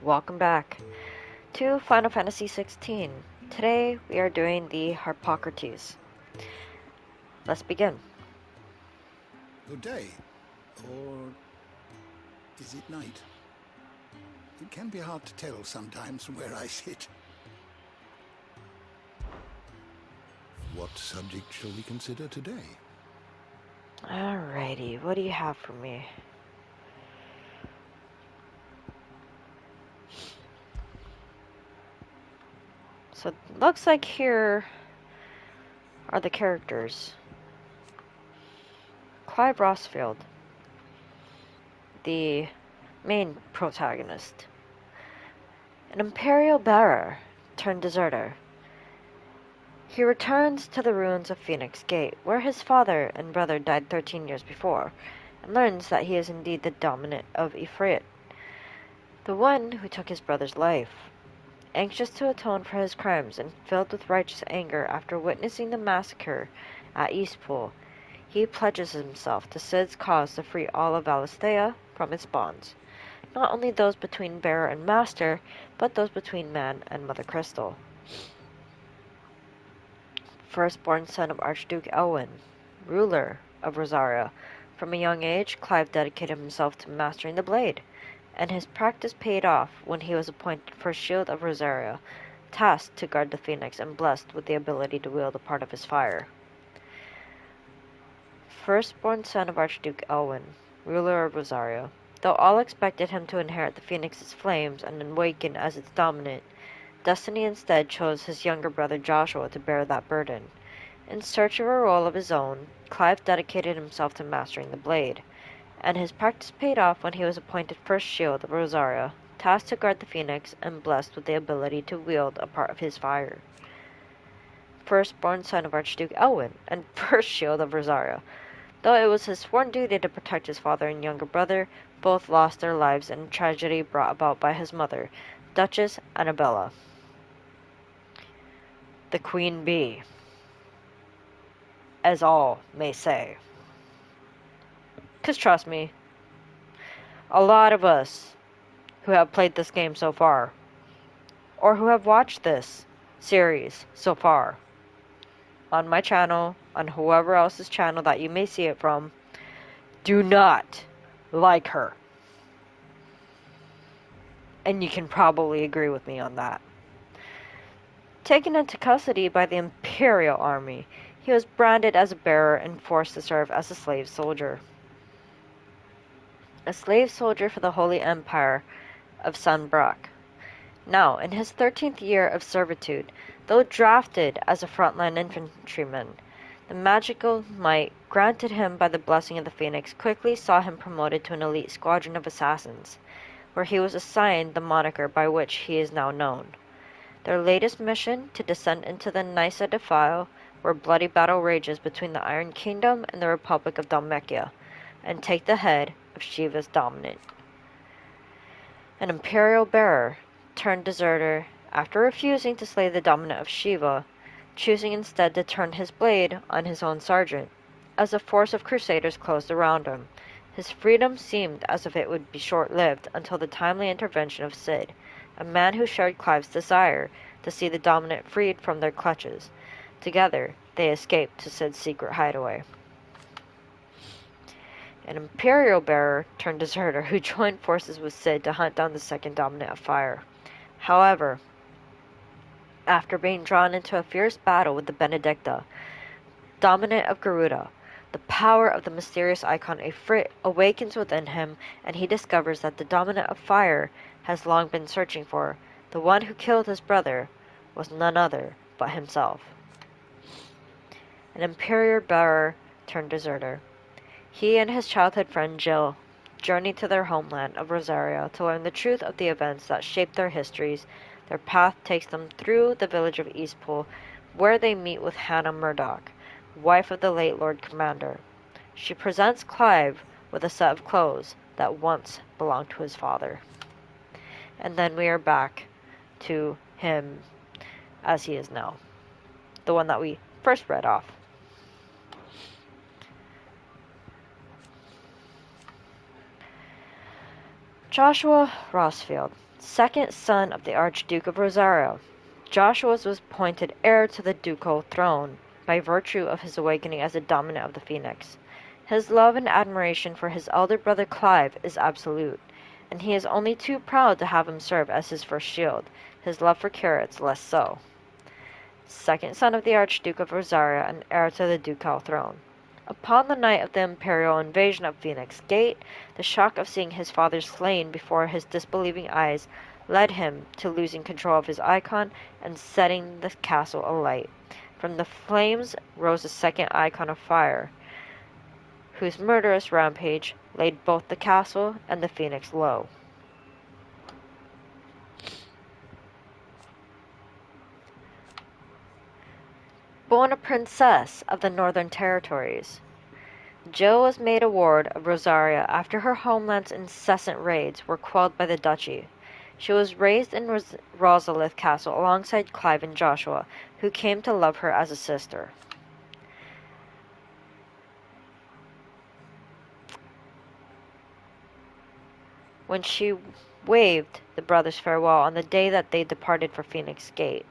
welcome back to Final Fantasy XVI. Today we are doing the Harpocrates. Let's begin. Good day. Or is it night? It can be hard to tell sometimes from where I sit. What subject shall we consider today? Alrighty, what do you have for me? So, looks like here are the characters. Clive Rossfield, the main protagonist. An Imperial bearer turned deserter. He returns to the ruins of Phoenix Gate, where his father and brother died 13 years before, and learns that he is indeed the dominant of Ifrit, the one who took his brother's life. Anxious to atone for his crimes and filled with righteous anger after witnessing the massacre at Eastpool, he pledges himself to Cid's cause to free all of Valisthea from its bonds, not only those between bearer and master, but those between man and Mother Crystal. Firstborn son of Archduke Elwyn, ruler of Roseiryu, from a young age Clive dedicated himself to mastering the blade, and his practice paid off when he was appointed First Shield of Roseiryu, tasked to guard the Phoenix and blessed with the ability to wield a part of his fire. Firstborn son of Archduke Elwyn, ruler of Roseiryu, though all expected him to inherit the Phoenix's flames and awaken as its dominant, Destiny instead chose his younger brother Joshua to bear that burden. In search of a role of his own, Clive dedicated himself to mastering the blade, and his practice paid off when he was appointed First Shield of Roseiryu, tasked to guard the Phoenix and blessed with the ability to wield a part of his fire. Firstborn son of Archduke Elwyn and First Shield of Roseiryu, though it was his sworn duty to protect his father and younger brother, both lost their lives in a tragedy brought about by his mother, Duchess Annabella, the Queen Bee, as all may say. 'Cause trust me, a lot of us who have played this game so far, or who have watched this series so far, on my channel, on whoever else's channel that you may see it from, do not like her. And you can probably agree with me on that. Taken into custody by the Imperial Army, he was branded as a bearer and forced to serve as a slave soldier. A slave soldier for the Holy Empire of Sanbrak. Now, in his 13th year of servitude, though drafted as a frontline infantryman, the magical might granted him by the blessing of the Phoenix quickly saw him promoted to an elite squadron of assassins, where he was assigned the moniker by which he is now known. Their latest mission, to descend into the Nysa Defile, where bloody battle rages between the Iron Kingdom and the Republic of Dalmekia, and take the head of Shiva's dominant. An Imperial bearer turned deserter after refusing to slay the dominant of Shiva, choosing instead to turn his blade on his own sergeant. As a force of crusaders closed around him, his freedom seemed as if it would be short-lived until the timely intervention of Cid, a man who shared Clive's desire to see the dominant freed from their clutches. Together, they escaped to Cid's secret hideaway. An Imperial bearer turned deserter who joined forces with Cid to hunt down the second dominant of fire. However, after being drawn into a fierce battle with the Benedicta, dominant of Garuda, the power of the mysterious icon Ifrit awakens within him, and he discovers that the dominant of fire has long been searching for, the one who killed his brother, was none other but himself. An Imperial bearer turned deserter. He and his childhood friend Jill journey to their homeland of Roseiryu to learn the truth of the events that shaped their histories. Their path takes them through the village of Eastpool, where they meet with Hannah Murdoch, wife of the late Lord Commander. She presents Clive with a set of clothes that once belonged to his father. And then we are back to him as he is now, the one that we first read off. Joshua Rossfield, second son of the Archduke of Rosario. Joshua was appointed heir to the ducal throne by virtue of his awakening as the dominant of the Phoenix. His love and admiration for his elder brother Clive is absolute, and he is only too proud to have him serve as his first shield, his love for carrots less so. Second son of the Archduke of Rosario and heir to the ducal throne. Upon the night of the imperial invasion of Phoenix Gate, the shock of seeing his father slain before his disbelieving eyes led him to losing control of his icon and setting the castle alight. From the flames rose a second icon of fire, whose murderous rampage laid both the castle and the Phoenix low. Born a princess of the Northern Territories, Jill was made a ward of Rosaria after her homeland's incessant raids were quelled by the duchy. She was raised in Rosalith Castle alongside Clive and Joshua, who came to love her as a sister. When she waved the brothers farewell on the day that they departed for Phoenix Gate,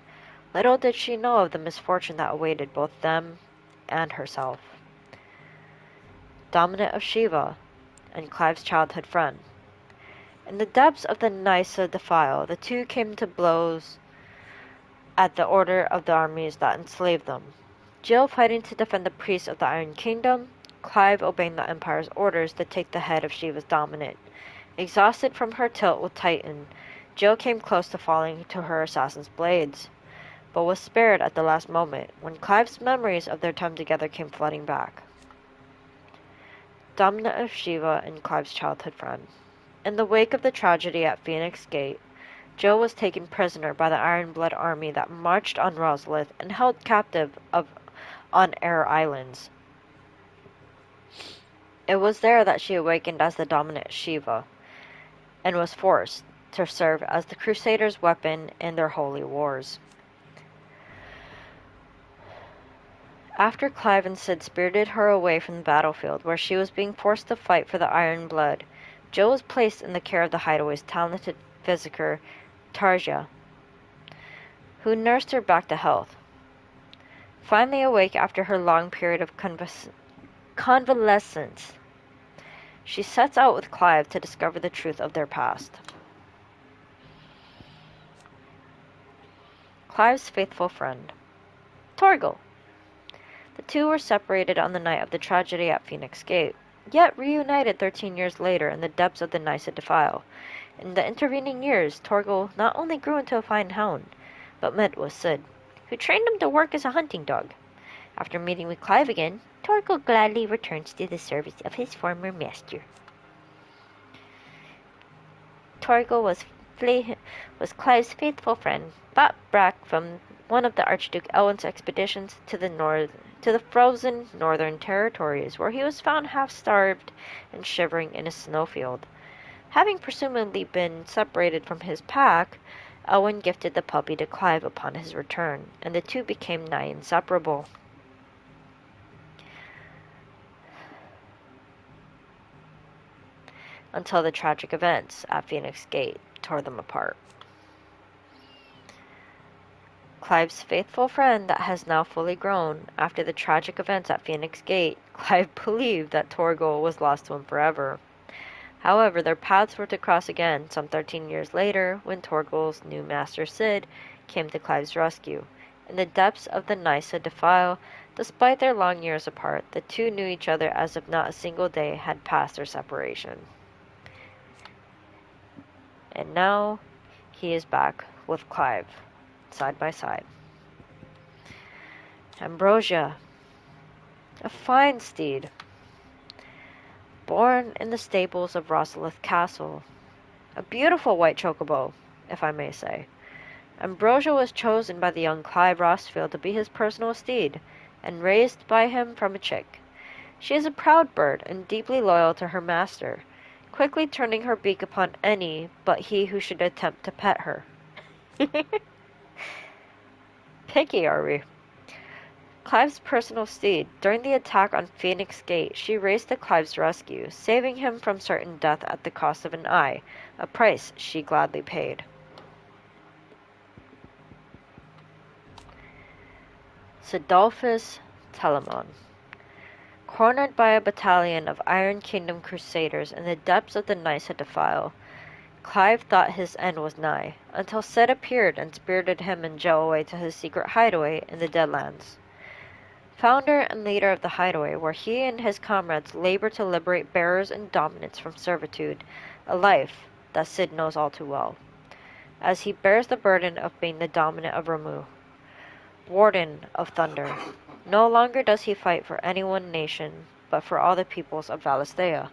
little did she know of the misfortune that awaited both them and herself. Dominant of Shiva, and Clive's childhood friend. In the depths of the Nysa defile, the two came to blows at the order of the armies that enslaved them. Jill fighting to defend the priests of the Iron Kingdom, Clive obeying the Empire's orders to take the head of Shiva's dominant. Exhausted from her tilt with Titan, Jill came close to falling to her assassin's blades, but was spared at the last moment when Clive's memories of their time together came flooding back. Dominant of Shiva and Clive's childhood friend. In the wake of the tragedy at Phoenix Gate, Jill was taken prisoner by the Iron Blood army that marched on Rosalith and held captive on Air Islands. It was there that she awakened as the dominant Shiva, and was forced to serve as the Crusaders' weapon in their holy wars. After Clive and Cid spirited her away from the battlefield, where she was being forced to fight for the Iron Blood, Jill was placed in the care of the Hideaway's talented physician, Tarja, who nursed her back to health. Finally awake after her long period of convalescence, she sets out with Clive to discover the truth of their past. Clive's faithful friend, Torgal. The two were separated on the night of the tragedy at Phoenix Gate, yet reunited 13 years later in the depths of the Nysa defile. In the intervening years, Torgal not only grew into a fine hound, but met with Cid, who trained him to work as a hunting dog. After meeting with Clive again, Torgal gladly returns to the service of his former master. Torgal was Clive's faithful friend, brought back from one of the Archduke Elwin's expeditions to the frozen Northern Territories, where he was found half-starved and shivering in a snowfield. Having presumably been separated from his pack, Elwin gifted the puppy to Clive upon his return, and the two became nigh inseparable. Until the tragic events at Phoenix Gate tore them apart. Clive's faithful friend that has now fully grown. After the tragic events at Phoenix Gate, Clive believed that Torgal was lost to him forever. However, their paths were to cross again some 13 years later when Torgal's new master Cid came to Clive's rescue. In the depths of the Nysa defile, despite their long years apart, the two knew each other as if not a single day had passed their separation. And now he is back with Clive, side by side. Ambrosia, a fine steed, born in the stables of Rosalith Castle, a beautiful white chocobo, if I may say. Ambrosia was chosen by the young Clive Rossfield to be his personal steed, and raised by him from a chick. She is a proud bird and deeply loyal to her master, quickly turning her beak upon any but he who should attempt to pet her. Picky, are we? Clive's personal steed. During the attack on Phoenix Gate, she raced to Clive's rescue, saving him from certain death at the cost of an eye, a price she gladly paid. Sidolphus Telamon. Cornered by a battalion of Iron Kingdom crusaders in the depths of the Nysa defile, Clive thought his end was nigh, until Cid appeared and spirited him and Joe away to his secret hideaway in the Deadlands. Founder and leader of the hideaway, where he and his comrades labor to liberate bearers and dominants from servitude, a life that Cid knows all too well, as he bears the burden of being the dominant of Ramu, Warden of Thunder. No longer does he fight for any one nation, but for all the peoples of Valisthea.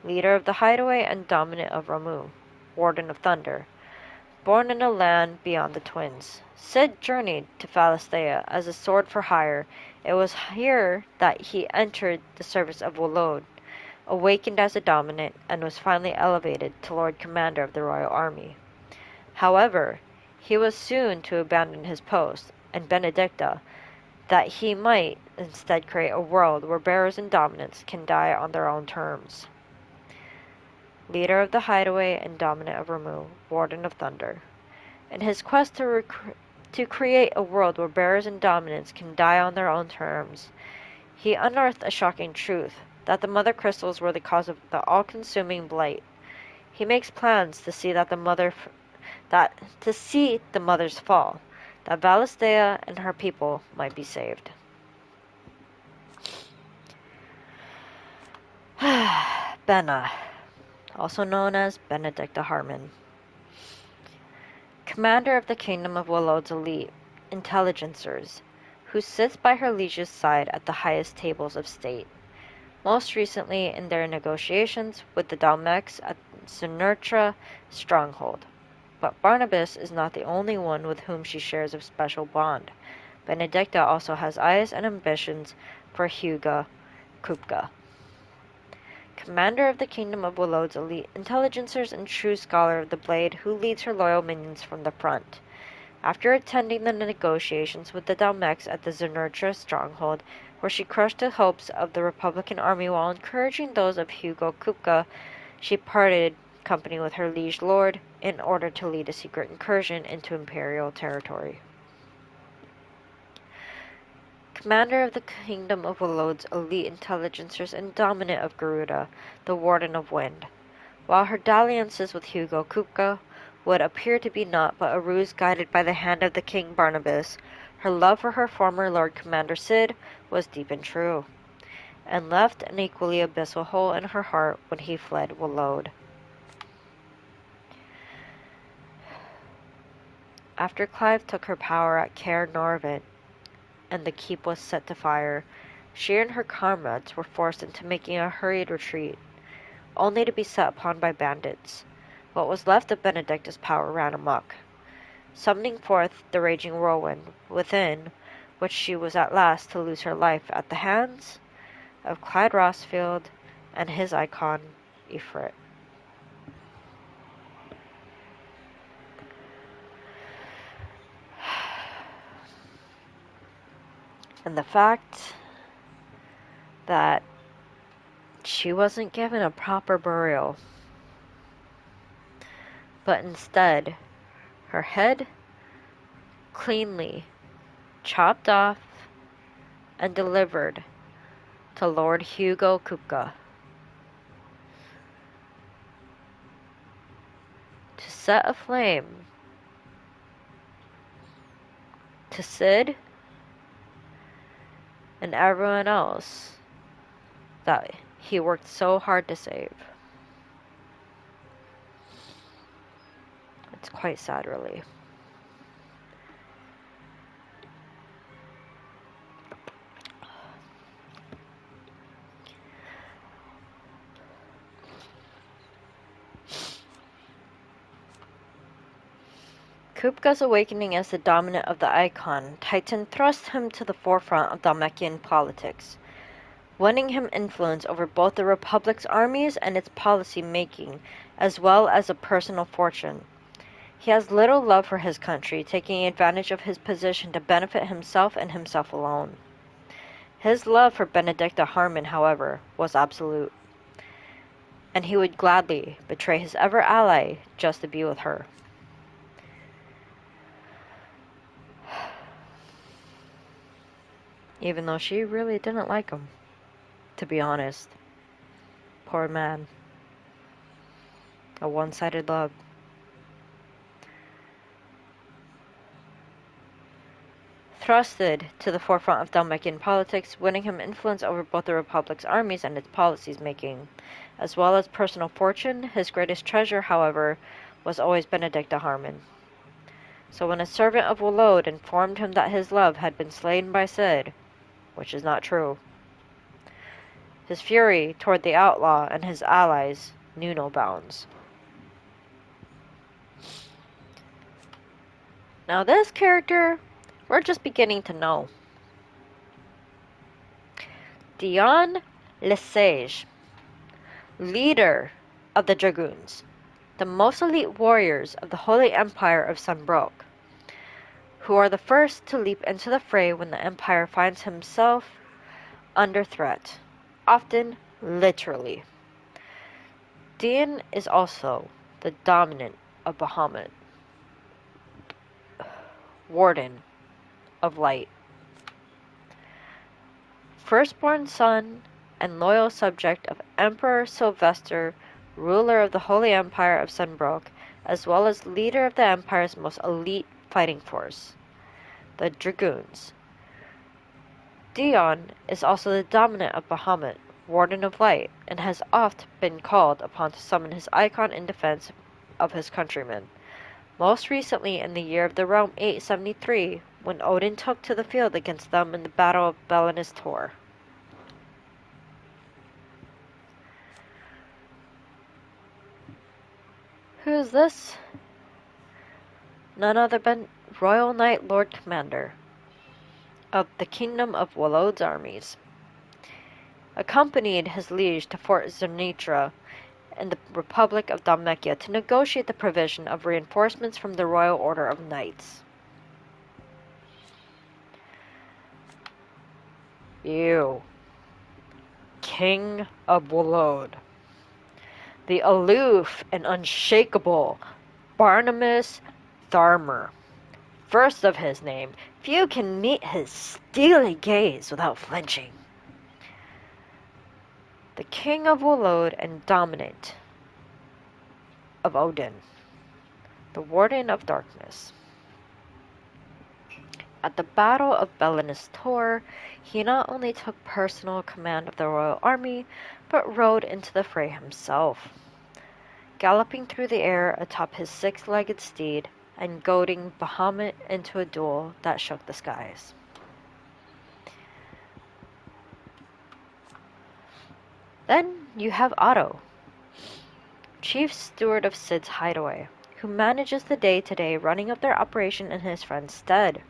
Leader of the hideaway and dominant of Ramu, Warden of Thunder. Born in a land beyond the Twins, Cid journeyed to Valisthea as a sword for hire. It was here that he entered the service of Woloed, awakened as a dominant, and was finally elevated to Lord Commander of the Royal Army. However, he was soon to abandon his post, and Benedicta, that he might instead create a world where bearers and dominants can die on their own terms. Leader of the hideaway and dominant of Ramu, Warden of Thunder. In his quest to create a world where bearers and dominants can die on their own terms, he unearthed a shocking truth, that the mother crystals were the cause of the all-consuming blight. He makes plans to see the mother's fall, that Valisthea and her people might be saved. Benna, also known as Benedicta Hartman, commander of the Kingdom of Woloed's elite intelligencers, who sits by her liege's side at the highest tables of state, most recently in their negotiations with the Dalmex at Sunertra stronghold. But Barnabas is not the only one with whom she shares a special bond. Benedicta also has eyes and ambitions for Hugo Kupka, commander of the Kingdom of Woloed's elite intelligencers and true scholar of the blade, who leads her loyal minions from the front. After attending the negotiations with the Dalmex at the Zunertra stronghold, where she crushed the hopes of the Republican army while encouraging those of Hugo Kupka, she parted company with her liege lord in order to lead a secret incursion into imperial territory. Commander of the Kingdom of Woloed's elite intelligencers and dominant of Garuda, the Warden of Wind. While her dalliances with Hugo Kupka would appear to be naught but a ruse guided by the hand of the King Barnabas, her love for her former Lord Commander Cid was deep and true, and left an equally abyssal hole in her heart when he fled Woloed. After Clive took her power at Caer Norvent, and the keep was set to fire, she and her comrades were forced into making a hurried retreat, only to be set upon by bandits. What was left of Benedicta's power ran amok, summoning forth the raging whirlwind within which she was at last to lose her life at the hands of Clyde Rossfield and his icon, Ifrit. And the fact that she wasn't given a proper burial, but instead her head cleanly chopped off and delivered to Lord Hugo Kupka to set aflame to Cid and everyone else that he worked so hard to save. It's quite sad, really. Kupka's awakening as the dominant of the Icon Titan thrust him to the forefront of Dalmekian politics, winning him influence over both the Republic's armies and its policy making, as well as a personal fortune. He has little love for his country, taking advantage of his position to benefit himself and himself alone. His love for Benedicta Harman, however, was absolute, and he would gladly betray his ever ally just to be with her. Even though she really didn't like him, to be honest. Poor man. A one-sided love. Thrusted to the forefront of Dalmatian politics, winning him influence over both the Republic's armies and its policies making. As well as personal fortune, his greatest treasure, however, was always Benedicta Harman. So when a servant of Woloed informed him that his love had been slain by Cid, which is not true, his fury toward the outlaw and his allies knew no bounds. Now this character, we're just beginning to know. Dion Lesage, leader of the Dragoons, the most elite warriors of the Holy Empire of Sunbrook, who are the first to leap into the fray when the Empire finds himself under threat, often literally. Dion is also the dominant of Bahamut, Warden of Light, firstborn son and loyal subject of Emperor Sylvester, ruler of the Holy Empire of Sunbrook, as well as leader of the Empire's most elite fighting force, the Dragoons. Dion is also the dominant of Bahamut, Warden of Light, and has oft been called upon to summon his icon in defense of his countrymen. Most recently in the year of the realm 873, when Odin took to the field against them in the Battle of Belenus Tor. Who is this? None other than Royal Knight Lord Commander of the Kingdom of Woloed's armies. Accompanied his liege to Fort Zernitra in the Republic of Dalmatia to negotiate the provision of reinforcements from the Royal Order of Knights. You, King of Woloed, the aloof and unshakable Barnabas Tharmer. First of his name, few can meet his steely gaze without flinching. The King of Woloed and dominant of Odin, the Warden of Darkness. At the Battle of Belenus Tor, he not only took personal command of the royal army, but rode into the fray himself, galloping through the air atop his six-legged steed and goading Bahamut into a duel that shook the skies. Then you have Otto, chief steward of Cid's hideaway, who manages the day-to-day running of their operation in his friend's stead.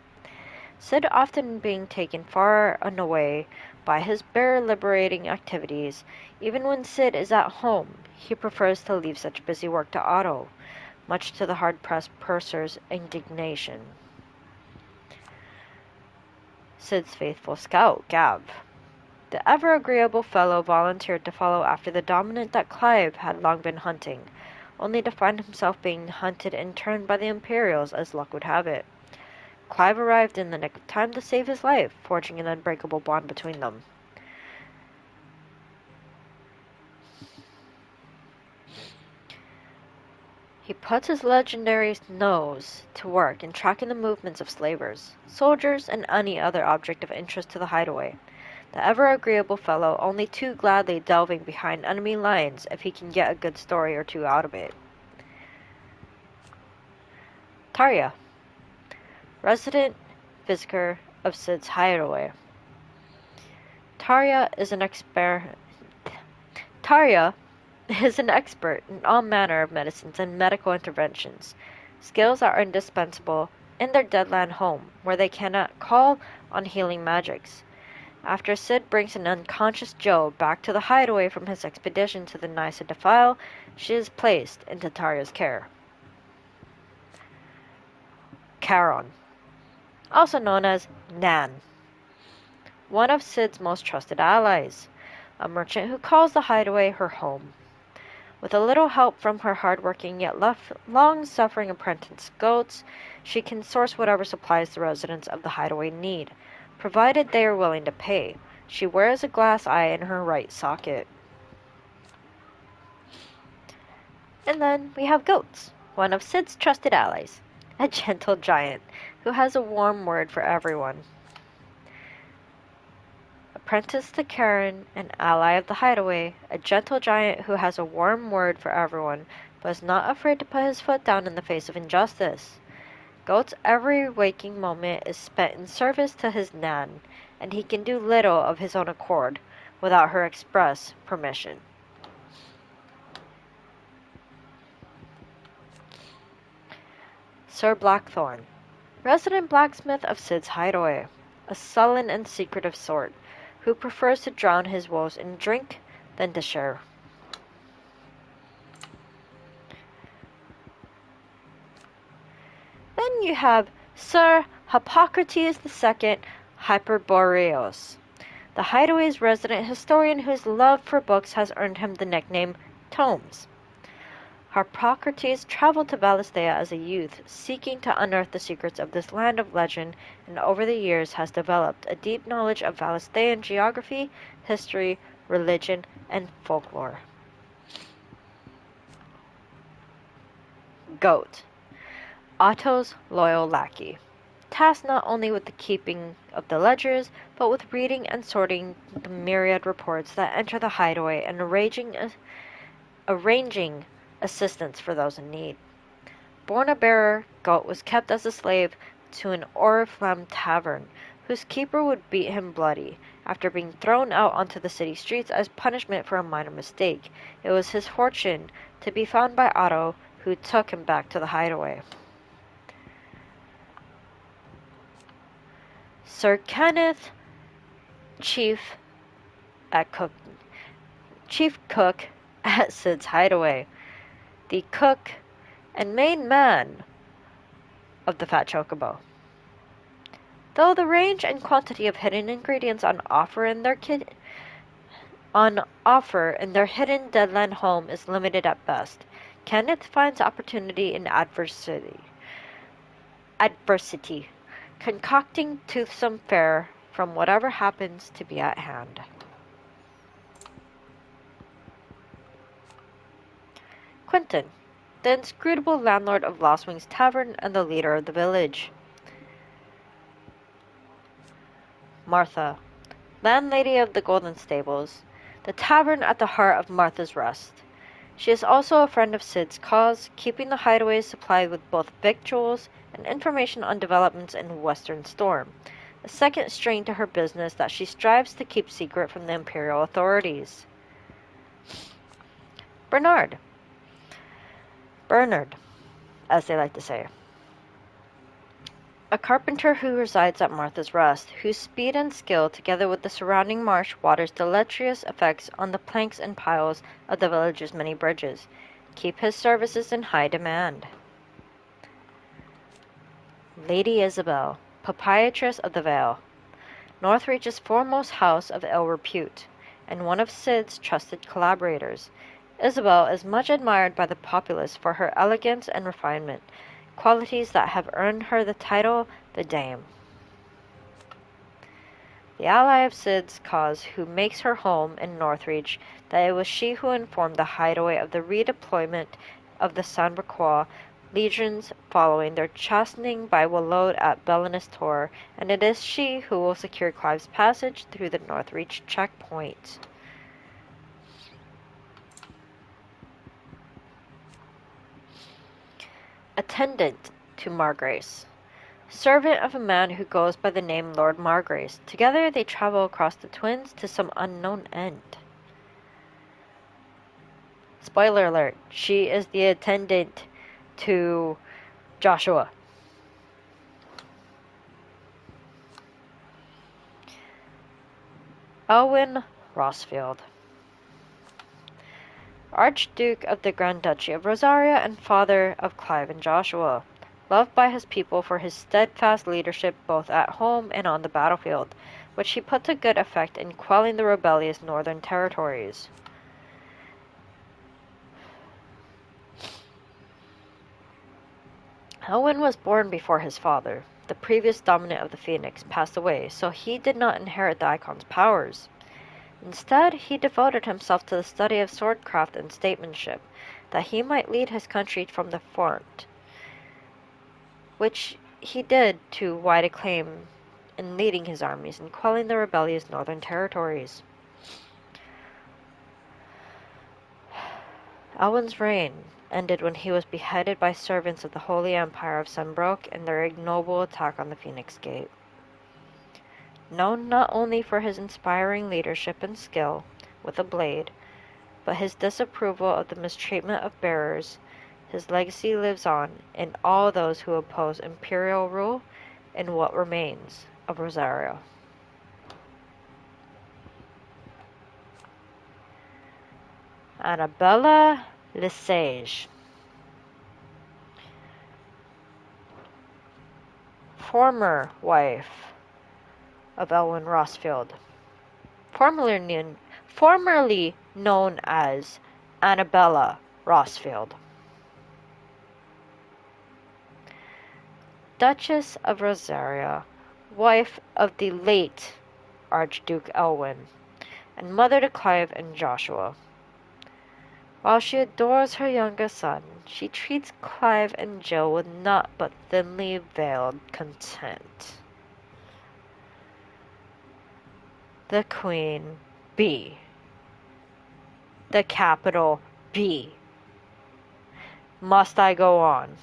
Cid often being taken far and away by his bear-liberating activities. Even when Cid is at home, he prefers to leave such busy work to Otto, much to the hard-pressed purser's indignation. Cid's faithful scout, Gav, the ever-agreeable fellow, volunteered to follow after the dominant that Clive had long been hunting, only to find himself being hunted in turn by the Imperials as luck would have it. Clive arrived in the nick of time to save his life, forging an unbreakable bond between them. He puts his legendary nose to work in tracking the movements of slavers, soldiers, and any other object of interest to the hideaway. The ever-agreeable fellow only too gladly delving behind enemy lines if he can get a good story or two out of it. Tarja, resident visitor of Cid's hideaway. Tarja is an expert in all manner of medicines and medical interventions. Skills are indispensable in their deadland home, where they cannot call on healing magics. After Cid brings an unconscious Joe back to the hideaway from his expedition to the Nysa Defile, she is placed into Tarja's care. Charon, also known as Nan, one of Sid's most trusted allies, a merchant who calls the hideaway her home. With a little help from her hard-working yet long-suffering apprentice goats, she can source whatever supplies the residents of the hideaway need, provided they are willing to pay. She wears a glass eye in her right socket. And then we have Goats, one of Sid's trusted allies, a gentle giant who has a warm word for everyone. Apprenticed to Charon, an ally of the hideaway, a gentle giant who has a warm word for everyone, but is not afraid to put his foot down in the face of injustice. Goat's every waking moment is spent in service to his Nan, and he can do little of his own accord without her express permission. Sir Blackthorn, resident blacksmith of Sid's hideaway, a sullen and secretive sort, who prefers to drown his woes in drink than to share. Then you have Sir Harpocrates II Hyperboreos, the hideaway's resident historian whose love for books has earned him the nickname Tomes. Harpocrates traveled to Valisthea as a youth, seeking to unearth the secrets of this land of legend, and over the years has developed a deep knowledge of Valisthean geography, history, religion, and folklore. Goat, Otto's loyal lackey, tasked not only with the keeping of the ledgers, but with reading and sorting the myriad reports that enter the hideaway and arranging assistance for those in need. Born a bearer, Goat was kept as a slave to an oriflamme tavern, whose keeper would beat him bloody, after being thrown out onto the city streets as punishment for a minor mistake. It was his fortune to be found by Otto, who took him back to the hideaway. Sir Kenneth, chief cook at Sid's hideaway, the cook and main man of the Fat Chocobo. Though the range and quantity of hidden ingredients on offer in their hidden deadland home is limited at best, Kenneth finds opportunity in adversity, concocting toothsome fare from whatever happens to be at hand. Quentin, the inscrutable landlord of Lost Wings Tavern and the leader of the village. Martha, landlady of the Golden Stables, the tavern at the heart of Martha's Rest. She is also a friend of Sid's cause, keeping the hideaways supplied with both victuals and information on developments in Western Storm, a second string to her business that she strives to keep secret from the Imperial authorities. Bernard, as they like to say. A carpenter who resides at Martha's Rest, whose speed and skill, together with the surrounding marsh water's deleterious effects on the planks and piles of the village's many bridges, keep his services in high demand. Lady Isabel, proprietress of the Vale, Northreach's foremost house of ill repute, and one of Sid's trusted collaborators. Isabel is much admired by the populace for her elegance and refinement, qualities that have earned her the title the Dame. The ally of Sid's cause who makes her home in Northreach, that it was she who informed the hideaway of the redeployment of the Sandbraquois legions following their chastening by Wallode at Belinus Tor, and it is she who will secure Clive's passage through the Northreach checkpoint. Attendant to Margrace, servant of a man who goes by the name Lord Margrace. Together they travel across the Twins to some unknown end. Spoiler alert, she is the attendant to Joshua. Elwyn Rossfield, Archduke of the Grand Duchy of Rosaria and father of Clive and Joshua, loved by his people for his steadfast leadership both at home and on the battlefield, which he put to good effect in quelling the rebellious northern territories. Elwyn was born before his father. The previous dominant of the Phoenix passed away, so he did not inherit the Icon's powers. Instead, he devoted himself to the study of swordcraft and statesmanship, that he might lead his country from the front, which he did to wide acclaim in leading his armies and quelling the rebellious northern territories. Elwyn's reign ended when he was beheaded by servants of the Holy Empire of Sembroke in their ignoble attack on the Phoenix Gate. Known not only for his inspiring leadership and skill with a blade, but his disapproval of the mistreatment of bearers, his legacy lives on in all those who oppose imperial rule in what remains of Roseiryu. Annabella Lesage, former wife of Elwyn Rossfield, formerly known as Annabella Rossfield, Duchess of Roseiryu, wife of the late Archduke Elwyn, and mother to Clive and Joshua. While she adores her younger son, she treats Clive and Jill with naught but thinly veiled contempt. The Queen Bee. The capital B. Must I go on?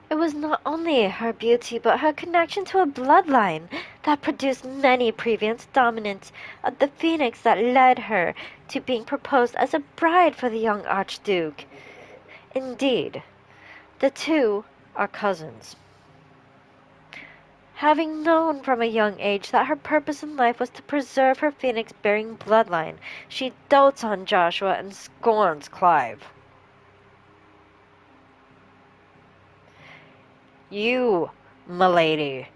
It was not only her beauty, but her connection to a bloodline that produced many previous dominants of the Phoenix that led her to being proposed as a bride for the young Archduke. Indeed, the two are cousins. Having known from a young age that her purpose in life was to preserve her Phoenix-bearing bloodline, she dotes on Joshua and scorns Clive. You, milady,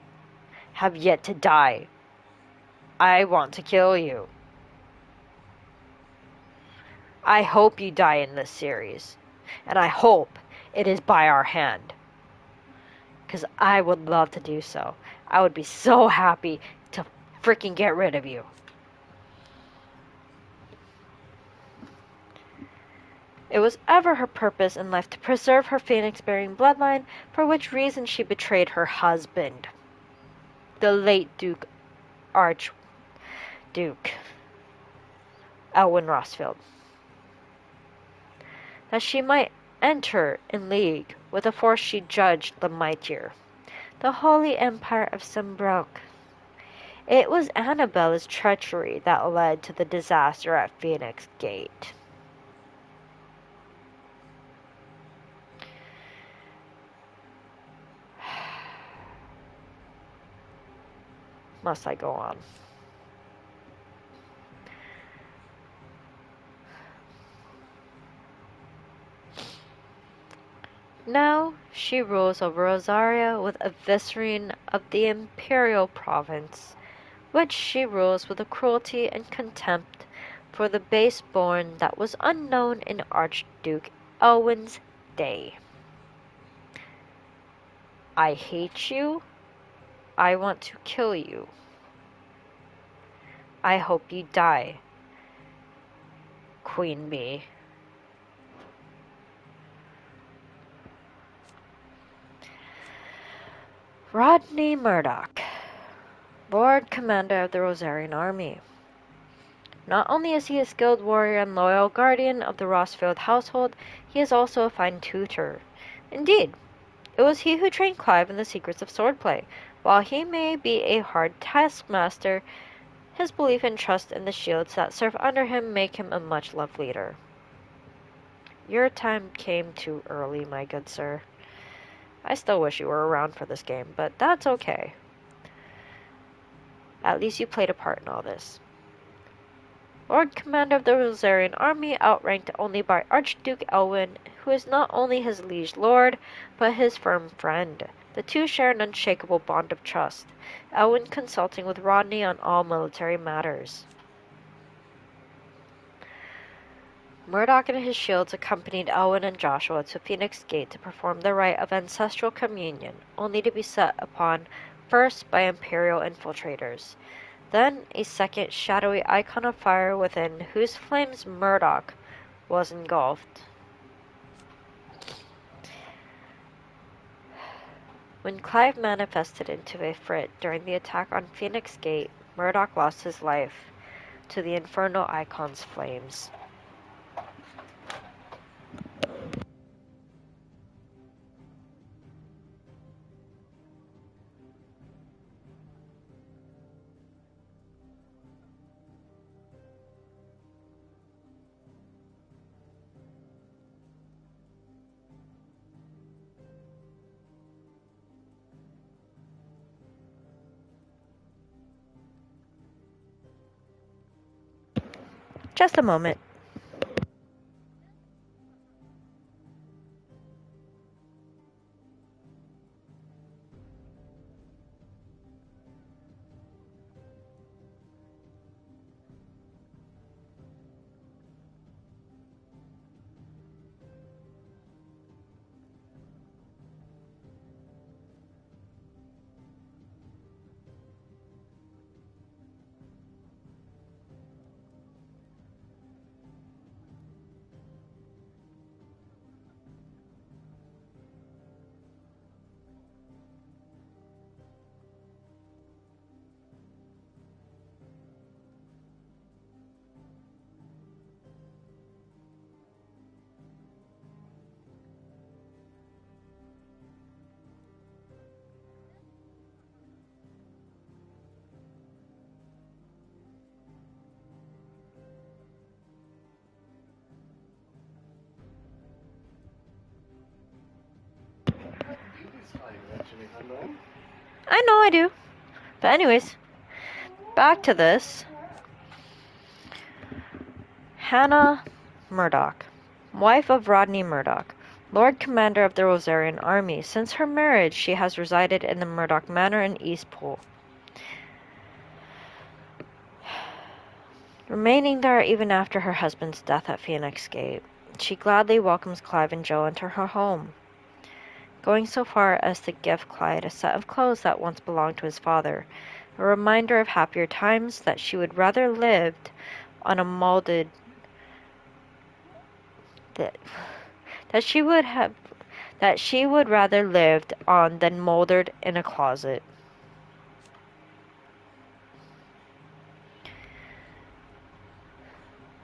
have yet to die. I want to kill you. I hope you die in this series, and I hope it is by our hand, because I would love to do so. I would be so happy to freaking get rid of you. It was ever her purpose in life to preserve her Phoenix-bearing bloodline, for which reason she betrayed her husband, the late Archduke Elwyn Rossfield, that she might enter in league with a force she judged the mightier, the Holy Empire of Sembroke. It was Annabella's treachery that led to the disaster at Phoenix Gate. Must I go on? Now she rules over Rosaria with a vicereine of the imperial province, which she rules with a cruelty and contempt for the base-born that was unknown in Archduke Elwyn's day. I hate you. I want to kill you. I hope you die, Queen Bee. Rodney Murdoch, Lord Commander of the Rosarian Army. Not only is he a skilled warrior and loyal guardian of the Rossfield household, he is also a fine tutor. Indeed, it was he who trained Clive in the secrets of swordplay. While he may be a hard taskmaster, his belief and trust in the shields that serve under him make him a much-loved leader. Your time came too early, my good sir. I still wish you were around for this game, but that's okay. At least you played a part in all this. Lord Commander of the Rosarian army, outranked only by Archduke Elwin, who is not only his liege lord, but his firm friend. The two share an unshakable bond of trust, Elwin consulting with Rodney on all military matters. Murdoch and his shields accompanied Elwin and Joshua to Phoenix Gate to perform the rite of ancestral communion, only to be set upon first by Imperial infiltrators. Then a second shadowy icon of fire within whose flames Murdoch was engulfed. When Clive manifested into a Frit during the attack on Phoenix Gate, Murdoch lost his life to the infernal icon's flames. Just a moment. I know I do. But anyways, back to this. Hannah Murdoch, wife of Rodney Murdoch, Lord Commander of the Rosarian army. Since her marriage, she has resided in the Murdoch Manor in Eastpool, remaining there even after her husband's death at Phoenix Gate. She gladly welcomes Clive and Jo into her home, going so far as to give Clive a set of clothes that once belonged to his father, a reminder of happier times that she would rather lived on a molded that she would rather lived on than molded in a closet.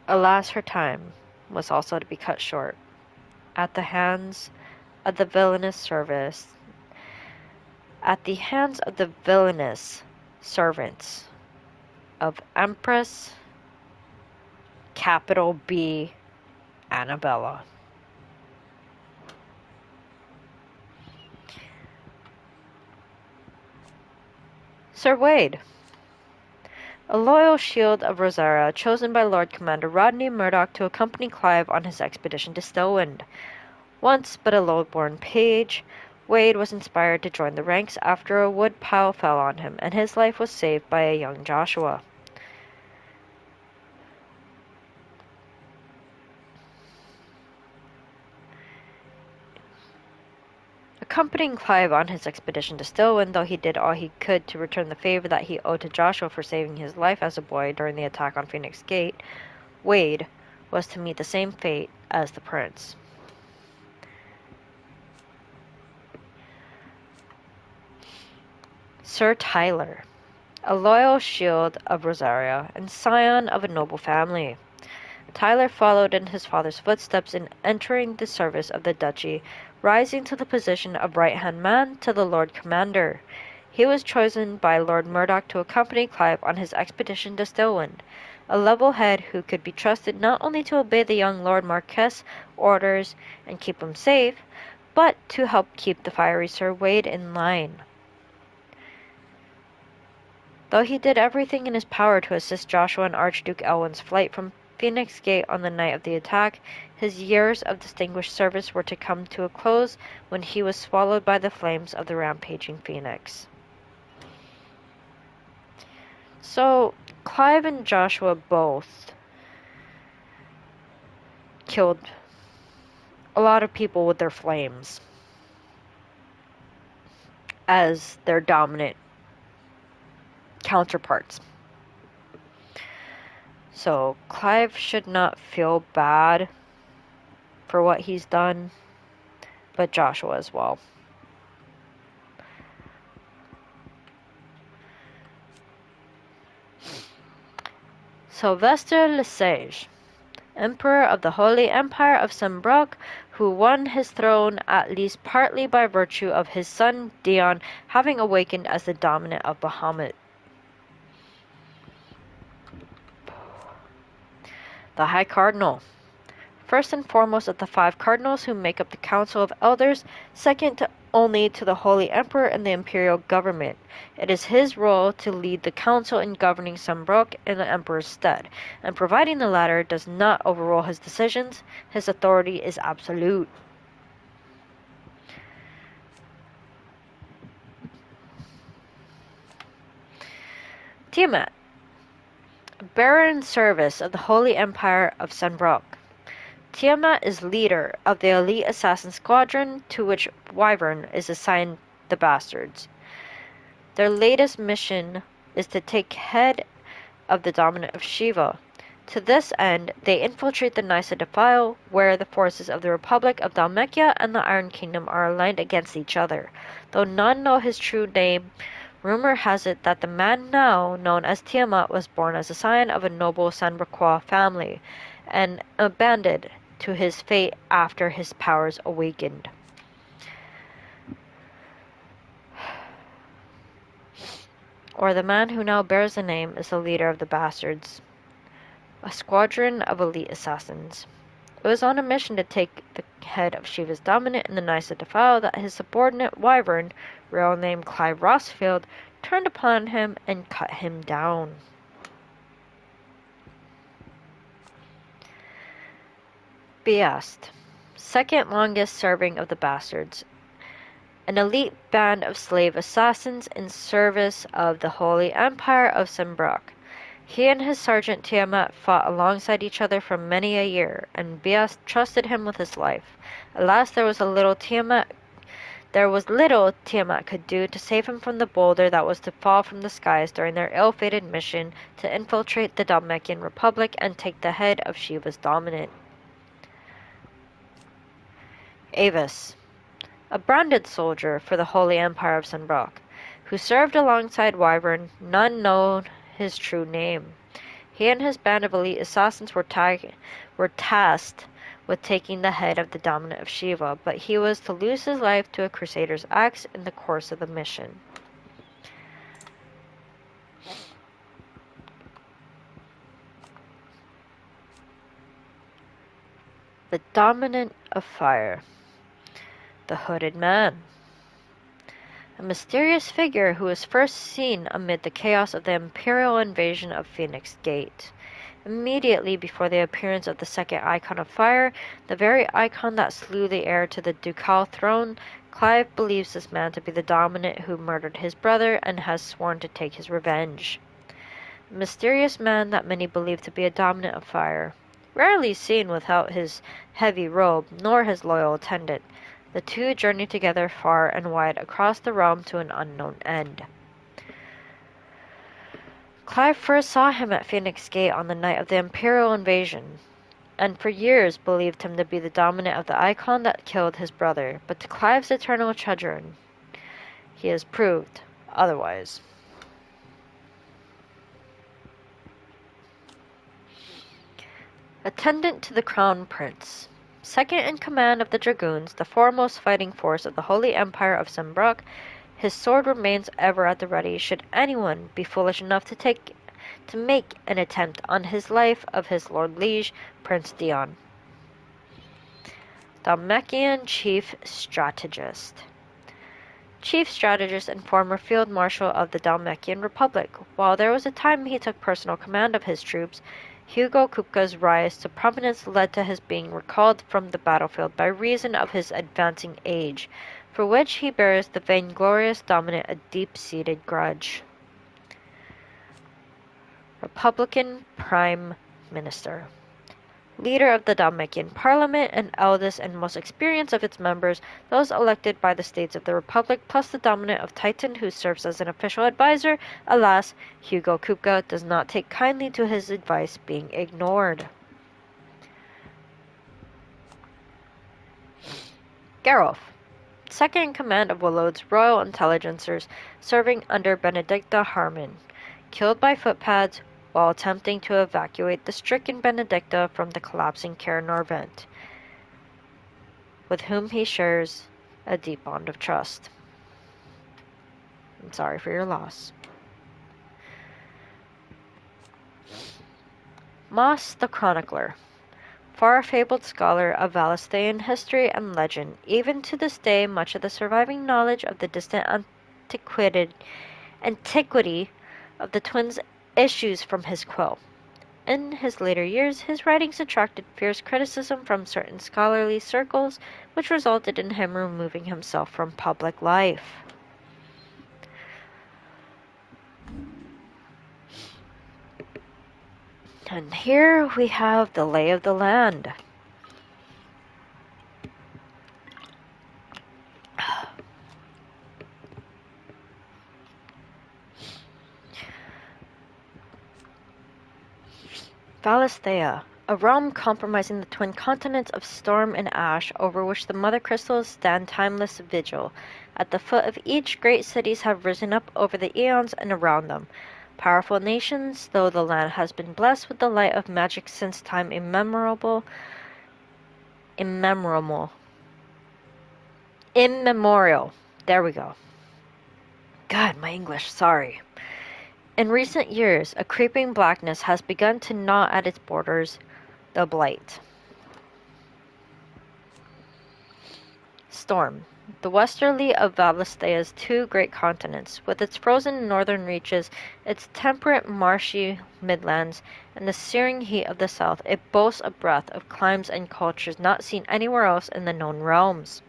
Alas, her time was also to be cut short at the hands of the villainous servants of Empress capital B Annabella. Sir Wade, a loyal shield of Rosaria, chosen by Lord Commander Rodney Murdoch to accompany Clive on his expedition to Stillwind. Once but a low-born page, Wade was inspired to join the ranks after a wood pile fell on him, and his life was saved by a young Joshua. Accompanying Clive on his expedition to Stillwind, though he did all he could to return the favor that he owed to Joshua for saving his life as a boy during the attack on Phoenix Gate, Wade was to meet the same fate as the prince. Sir Tyler, a loyal shield of Rosaria and scion of a noble family. Tyler followed in his father's footsteps in entering the service of the duchy, rising to the position of right-hand man to the Lord Commander. He was chosen by Lord Murdoch to accompany Clive on his expedition to Stillwind, a level head who could be trusted not only to obey the young Lord Marquess' orders and keep him safe, but to help keep the fiery Sir Wade in line. Though he did everything in his power to assist Joshua and Archduke Elwin's flight from Phoenix Gate on the night of the attack, his years of distinguished service were to come to a close when he was swallowed by the flames of the rampaging phoenix. So, Clive and Joshua both killed a lot of people with their flames as their dominant counterparts. So, Clive should not feel bad for what he's done, but Joshua as well. Sylvester Le Sage, Emperor of the Holy Empire of Sembrook, who won his throne at least partly by virtue of his son Dion having awakened as the dominant of Bahamut. The High Cardinal, first and foremost of the 5 cardinals who make up the Council of Elders, second only to the Holy Emperor and the imperial government. It is his role to lead the council in governing Sembrook in the emperor's stead, and providing the latter does not overrule his decisions, his authority is absolute. Tiamat, bearer in service of the Holy Empire of Sembrook. Tiamat is leader of the elite assassin squadron to which Wyvern is assigned the Bastards. Their latest mission is to take head of the dominant of Shiva. To this end, they infiltrate the Nysa Defile, where the forces of the Republic of Dhalmekia and the Iron Kingdom are aligned against each other. Though none know his true name, rumor has it that the man now known as Tiamat was born as a scion of a noble Sembrookwa family, and abandoned to his fate after his powers awakened. Or the man who now bears the name is the leader of the Bastards, a squadron of elite assassins. It was on a mission to take the head of Shiva's dominant in the Nysa Defile that his subordinate Wyvern, real name Clive Rossfield, turned upon him and cut him down. Beast, second longest serving of the Bastards, an elite band of slave assassins in service of the Holy Empire of Sembrook. He and his sergeant Tiamat fought alongside each other for many a year, and Beast trusted him with his life. Alas, there was little Tiamat could do to save him from the boulder that was to fall from the skies during their ill-fated mission to infiltrate the Dhalmekian Republic and take the head of Shiva's dominant. Avis, a branded soldier for the Holy Empire of Sembrook, who served alongside Wyvern, none know his true name. He and his band of elite assassins were tasked with taking the head of the dominant of Shiva, but he was to lose his life to a crusader's axe in the course of the mission. The dominant of fire. The Hooded Man, a mysterious figure who was first seen amid the chaos of the imperial invasion of Phoenix Gate. Immediately before the appearance of the second icon of fire, the very icon that slew the heir to the ducal throne, Clive believes this man to be the dominant who murdered his brother and has sworn to take his revenge. A mysterious man that many believe to be a dominant of fire, rarely seen without his heavy robe nor his loyal attendant. The two journey together far and wide across the realm to an unknown end. Clive first saw him at Phoenix Gate on the night of the Imperial invasion, and for years believed him to be the dominant of the icon that killed his brother, but to Clive's eternal chagrin, he has proved otherwise. Attendant to the Crown Prince, second in command of the Dragoons, the foremost fighting force of the Holy Empire of Sembrook, his sword remains ever at the ready should anyone be foolish enough to make an attempt on his life of his Lord Liege, Prince Dion. Dhalmekian Chief Strategist. chief strategist and former field marshal of the Dalmatian Republic. While there was a time he took personal command of his troops, Hugo Kupka's rise to prominence led to his being recalled from the battlefield by reason of his advancing age, for which he bears the vainglorious dominant a deep-seated grudge. Republican Prime Minister. Leader of the Dalmatian Parliament and eldest and most experienced of its members, those elected by the states of the Republic, plus the dominant of Titan who serves as an official advisor, alas, Hugo Kupka does not take kindly to his advice being ignored. Garolf, second in command of Wallode's royal intelligencers, serving under Benedicta Harman, killed by footpads while attempting to evacuate the stricken Benedicta from the collapsing Caernarvent, with whom he shares a deep bond of trust. I'm sorry for your loss. Moss the Chronicler, far-fabled scholar of Valisteian history and legend. Even to this day, much of the surviving knowledge of the distant antiquity of the twins issues from his quill. In his later years, his writings attracted fierce criticism from certain scholarly circles, which resulted in him removing himself from public life. And here we have the lay of the land. Valisthea, a realm comprising the twin continents of storm and ash, over which the mother crystals stand timeless vigil. At the foot of each, great cities have risen up over the eons and around them. Powerful nations, though the land has been blessed with the light of magic since time immemorial. There we go. God, my English, sorry. In recent years, a creeping blackness has begun to gnaw at its borders, the blight. Storm. The westerly of Valisthea's two great continents, with its frozen northern reaches, its temperate marshy midlands, and the searing heat of the south, it boasts a breadth of climes and cultures not seen anywhere else in the known realms.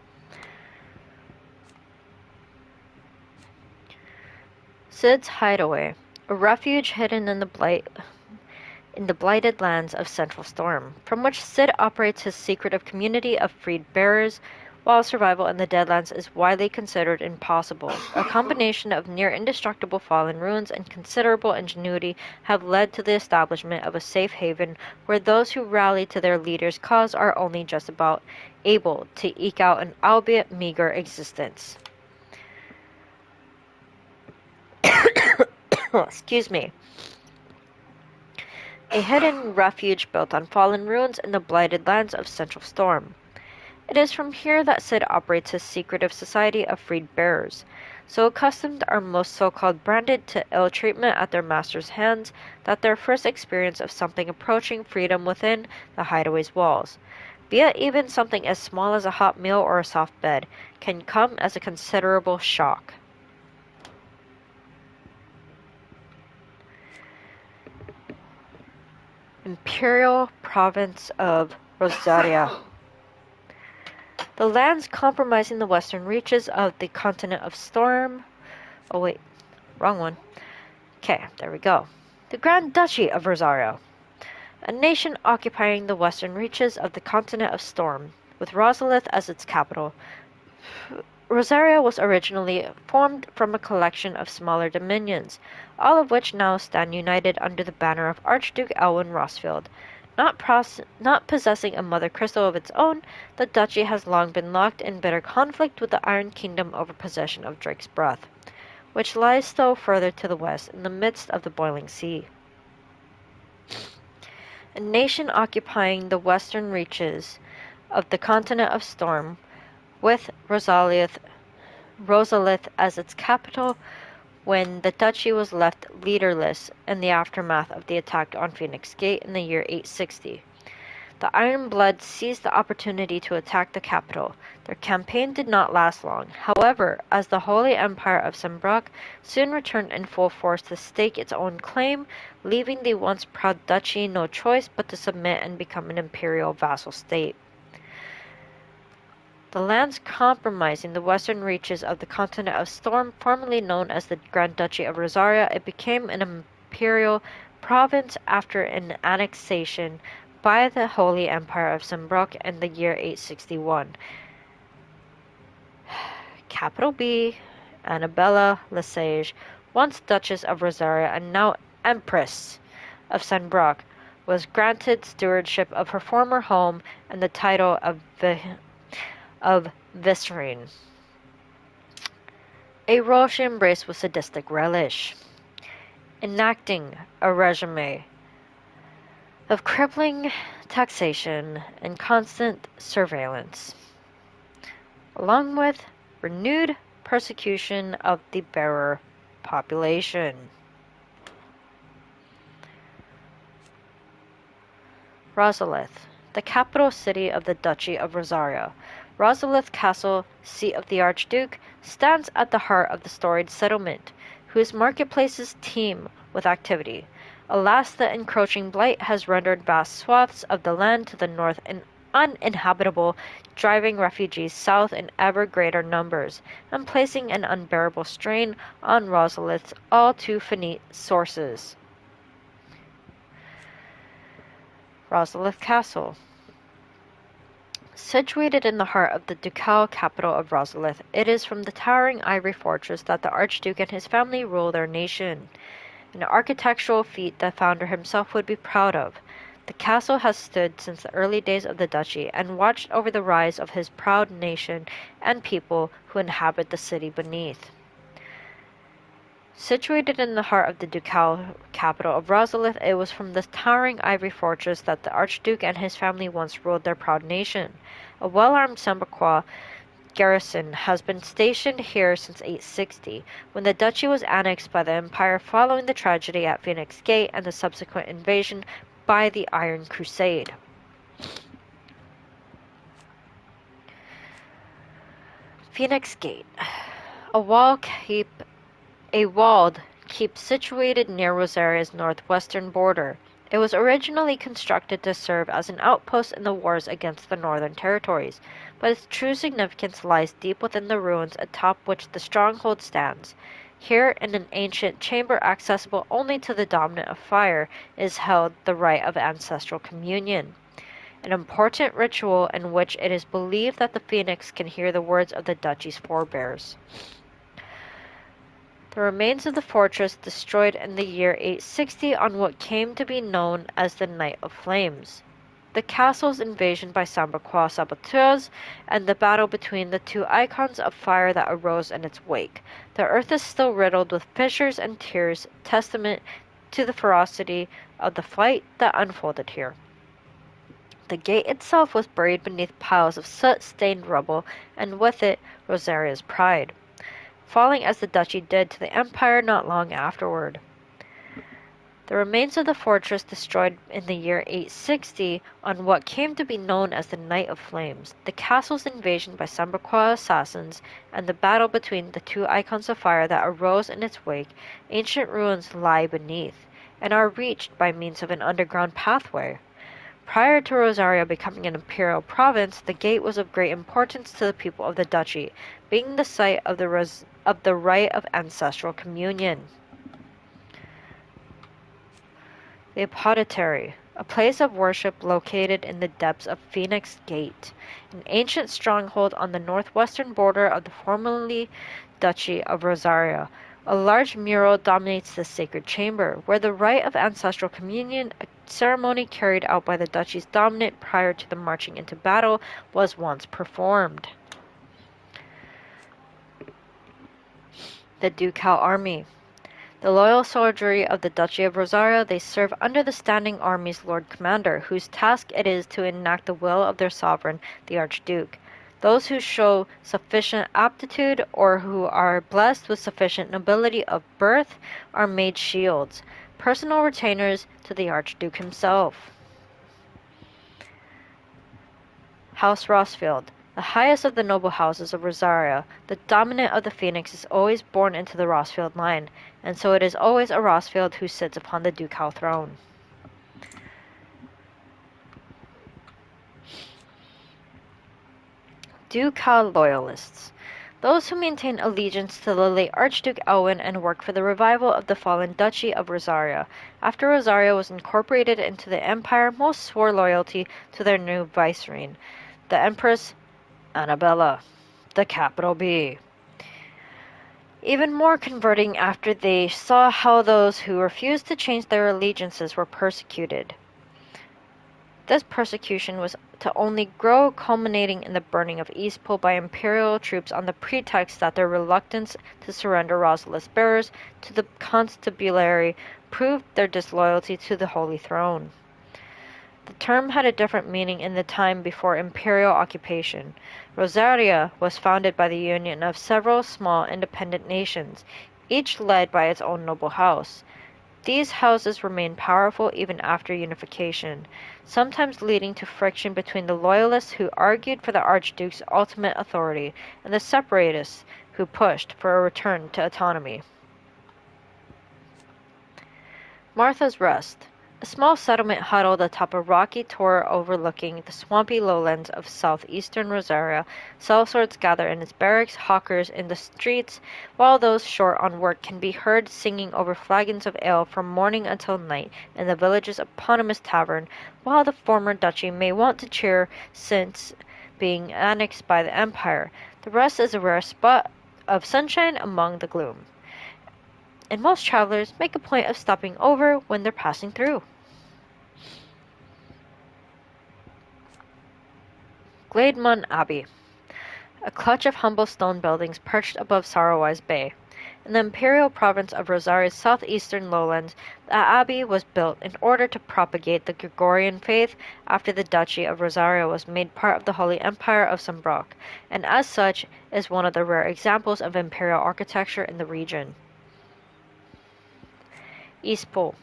Sid's Hideaway, a refuge hidden in the blighted lands of Central Storm, from which Sid operates his secretive community of freed bearers, while survival in the Deadlands is widely considered impossible. A combination of near indestructible fallen ruins and considerable ingenuity have led to the establishment of a safe haven where those who rally to their leader's cause are only just about able to eke out an albeit meager existence. Excuse me. A hidden refuge built on fallen ruins in the blighted lands of Central Storm. It is from here that Sid operates his secretive society of freed bearers. So accustomed are most so-called branded to ill treatment at their master's hands that their first experience of something approaching freedom within the hideaway's walls, be it even something as small as a hot meal or a soft bed, can come as a considerable shock. Imperial Province of Roseiryu. The lands comprising the western reaches of the continent of Storm. Oh wait, wrong one. Okay, there we go. The Grand Duchy of Roseiryu. A nation occupying the western reaches of the continent of Storm, with Rosalith as its capital. Roseiryu was originally formed from a collection of smaller dominions, all of which now stand united under the banner of Archduke Elwyn Rosfield. Not possessing a mother crystal of its own, the duchy has long been locked in bitter conflict with the Iron Kingdom over possession of Drake's Breath, which lies still further to the west in the midst of the boiling sea. A nation occupying the western reaches of the continent of Storm, with Rosalith as its capital, when the duchy was left leaderless in the aftermath of the attack on Phoenix Gate in the year 860. The Iron Bloods seized the opportunity to attack the capital. Their campaign did not last long. However, as the Holy Empire of Sembrook soon returned in full force to stake its own claim, leaving the once proud duchy no choice but to submit and become an imperial vassal state. The lands comprising the western reaches of the continent of Storm, formerly known as the Grand Duchy of Rosaria, it became an imperial province after an annexation by the Holy Empire of Sembrook in the year 861. Capital B, Annabella Lesage, once Duchess of Rosaria and now Empress of Sembrook, was granted stewardship of her former home and the title of Vicereine, a role she embraced with sadistic relish, enacting a regime of crippling taxation and constant surveillance, along with renewed persecution of the bearer population. Rosalith, the capital city of the Duchy of Rosario. Rosalith Castle, seat of the Archduke, stands at the heart of the storied settlement, whose marketplaces teem with activity. Alas, the encroaching blight has rendered vast swaths of the land to the north uninhabitable, driving refugees south in ever greater numbers, and placing an unbearable strain on Rosalith's all too finite sources. Rosalith Castle. Situated in the heart of the ducal capital of Rosalith, it is from the towering ivory fortress that the Archduke and his family rule their nation, an architectural feat the founder himself would be proud of. The castle has stood since the early days of the duchy and watched over the rise of his proud nation and people who inhabit the city beneath. Situated in the heart of the ducal capital of Rosalith, it was from this towering ivory fortress that the Archduke and his family once ruled their proud nation. A well-armed Sembroquois garrison has been stationed here since 860, when the duchy was annexed by the Empire following the tragedy at Phoenix Gate and the subsequent invasion by the Iron Crusade. Phoenix Gate, a walled keep situated near Rosaria's northwestern border. It was originally constructed to serve as an outpost in the wars against the Northern Territories, but its true significance lies deep within the ruins atop which the stronghold stands. Here, in an ancient chamber accessible only to the dominant of fire, is held the rite of ancestral communion, an important ritual in which it is believed that the phoenix can hear the words of the duchy's forebears. The remains of the fortress destroyed in the year 860 on what came to be known as the Night of Flames, the castle's invasion by Sembroquois saboteurs, and the battle between the two icons of fire that arose in its wake. The earth is still riddled with fissures and tears, testament to the ferocity of the fight that unfolded here. The gate itself was buried beneath piles of soot-stained rubble, and with it Rosaria's pride, falling as the duchy did to the empire not long afterward. The remains of the fortress destroyed in the year 860 on what came to be known as the Night of Flames, the castle's invasion by Sembroquois assassins, and the battle between the two icons of fire that arose in its wake. Ancient ruins lie beneath, and are reached by means of an underground pathway. Prior to Rosario becoming an imperial province, the gate was of great importance to the people of the duchy, being the site of the rite of ancestral communion. The Apothecary, a place of worship located in the depths of Phoenix Gate, an ancient stronghold on the northwestern border of the formerly Duchy of Rosario. A large mural dominates the sacred chamber, where the rite of ancestral communion, a ceremony carried out by the duchy's dominant prior to the marching into battle, was once performed. The Ducal Army. The loyal soldiery of the Duchy of Rosario, they serve under the standing army's Lord Commander, whose task it is to enact the will of their sovereign, the Archduke. Those who show sufficient aptitude or who are blessed with sufficient nobility of birth are made shields, personal retainers to the Archduke himself. House Rosfield. The highest of the noble houses of Rosaria, the dominant of the Phoenix is always born into the Rosfield line, and so it is always a Rosfield who sits upon the ducal throne. Ducal Loyalists. Those who maintain allegiance to the late Archduke Elwin and work for the revival of the fallen Duchy of Rosaria. After Rosaria was incorporated into the Empire, most swore loyalty to their new vicereine, the Empress Annabella, the capital B. Even more converting after they saw how those who refused to change their allegiances were persecuted. This persecution was to only grow, culminating in the burning of Eastpool by imperial troops on the pretext that their reluctance to surrender Rosalith's bearers to the constabulary proved their disloyalty to the Holy Throne. The term had a different meaning in the time before imperial occupation. Rosaria was founded by the union of several small independent nations, each led by its own noble house. These houses remained powerful even after unification, sometimes leading to friction between the loyalists who argued for the Archduke's ultimate authority and the separatists who pushed for a return to autonomy. Martha's Rest. A small settlement huddled atop a rocky tor overlooking the swampy lowlands of southeastern Rosaria. Sellswords gather in its barracks, hawkers in the streets, while those short on work can be heard singing over flagons of ale from morning until night in the village's eponymous tavern, while the former duchy may want to cheer since being annexed by the Empire. The rest is a rare spot of sunshine among the gloom, and most travelers make a point of stopping over when they're passing through. Glademund Abbey. A clutch of humble stone buildings perched above Sorrowwise Bay. In the imperial province of Rosaria's southeastern lowlands, the abbey was built in order to propagate the Gregorian faith after the Duchy of Rosaria was made part of the Holy Empire of Sambrock, and as such is one of the rare examples of imperial architecture in the region. Eastpool.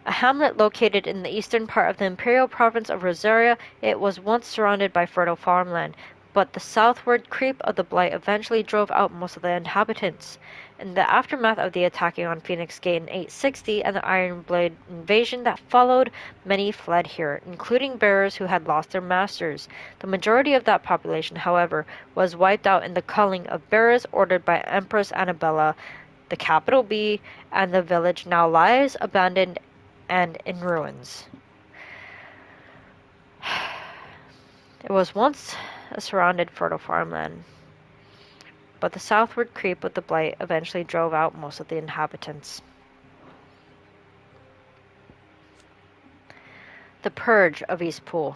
A hamlet located in the eastern part of the imperial province of Rosaria, it was once surrounded by fertile farmland, but the southward creep of the Blight eventually drove out most of the inhabitants. In the aftermath of the attacking on Phoenix Gate in 860 and the Iron Blade invasion that followed, many fled here, including bearers who had lost their masters. The majority of that population, however, was wiped out in the culling of bearers ordered by Empress Annabella, the capital B, and the village now lies abandoned and in ruins. It was once a surrounded fertile farmland, but the southward creep of the Blight eventually drove out most of the inhabitants. The Purge of Eastpool.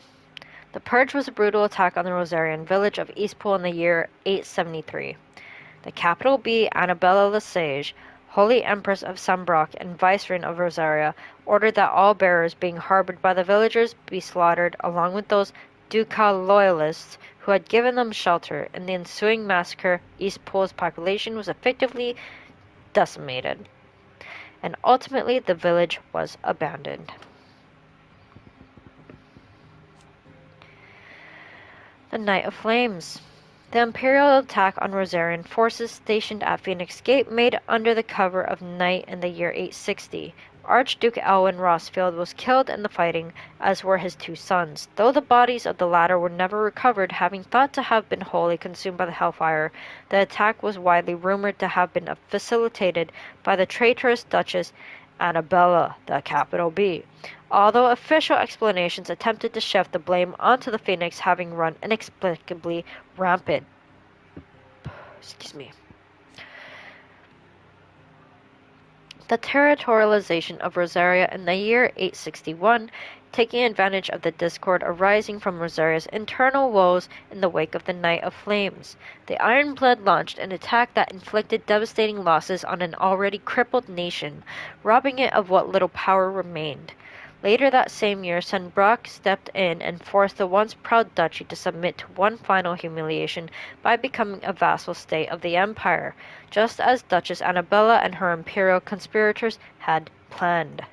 The Purge was a brutal attack on the Rosarian village of Eastpool in the year 873. The capital B, Annabella Le Sage, Holy Empress of Sambrock and Vicereine of Rosaria, ordered that all bearers being harbored by the villagers be slaughtered, along with those ducal loyalists who had given them shelter. In the ensuing massacre, Eastpool's population was effectively decimated, and ultimately the village was abandoned. The Night of Flames. The imperial attack on Rosarian forces stationed at Phoenix Gate made under the cover of night in the year 860. Archduke Elwin Rosfield was killed in the fighting, as were his two sons, though the bodies of the latter were never recovered, having thought to have been wholly consumed by the hellfire. The attack was widely rumored to have been facilitated by the traitorous Duchess Annabella, the capital B, although official explanations attempted to shift the blame onto the Phoenix having run inexplicably rampant. The territorialization of Rosaria in the year 861, taking advantage of the discord arising from Rosaria's internal woes in the wake of the Night of Flames. The Iron Blood launched an attack that inflicted devastating losses on an already crippled nation, robbing it of what little power remained. Later that same year, Sambrock stepped in and forced the once proud duchy to submit to one final humiliation by becoming a vassal state of the empire, just as Duchess Annabella and her imperial conspirators had planned.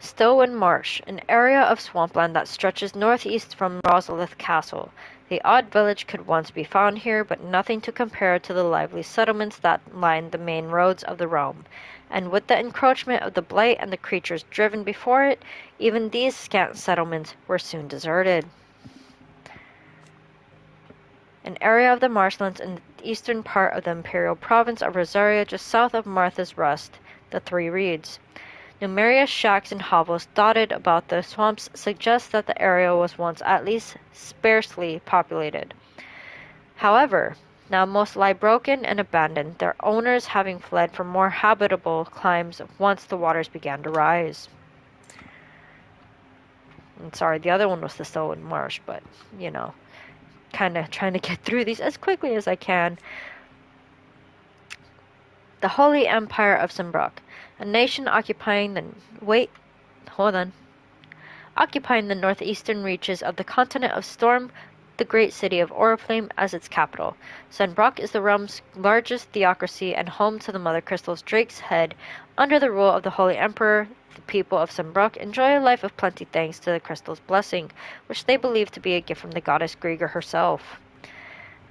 Stillwind Marsh, an area of swampland that stretches northeast from Rosalith Castle. The odd village could once be found here, but nothing to compare to the lively settlements that lined the main roads of the realm. And with the encroachment of the blight and the creatures driven before it, even these scant settlements were soon deserted. An area of the marshlands in the eastern part of the imperial province of Roseiryu, just south of Martha's Rest, the Three Reeds. Numerous shacks and hovels dotted about the swamps suggest that the area was once at least sparsely populated. However, now most lie broken and abandoned, their owners having fled for more habitable climes once the waters began to rise. And sorry, the other one was the Stillwind Marsh, but, kind of trying to get through these as quickly as I can. The Holy Empire of Simbrock, a nation occupying the northeastern reaches of the continent of Storm, the great city of Oriflame as its capital. Simbrock is the realm's largest theocracy and home to the Mother Crystal's Drake's Head. Under the rule of the Holy Emperor, the people of Simbrock enjoy a life of plenty thanks to the crystal's blessing, which they believe to be a gift from the goddess Grieger herself.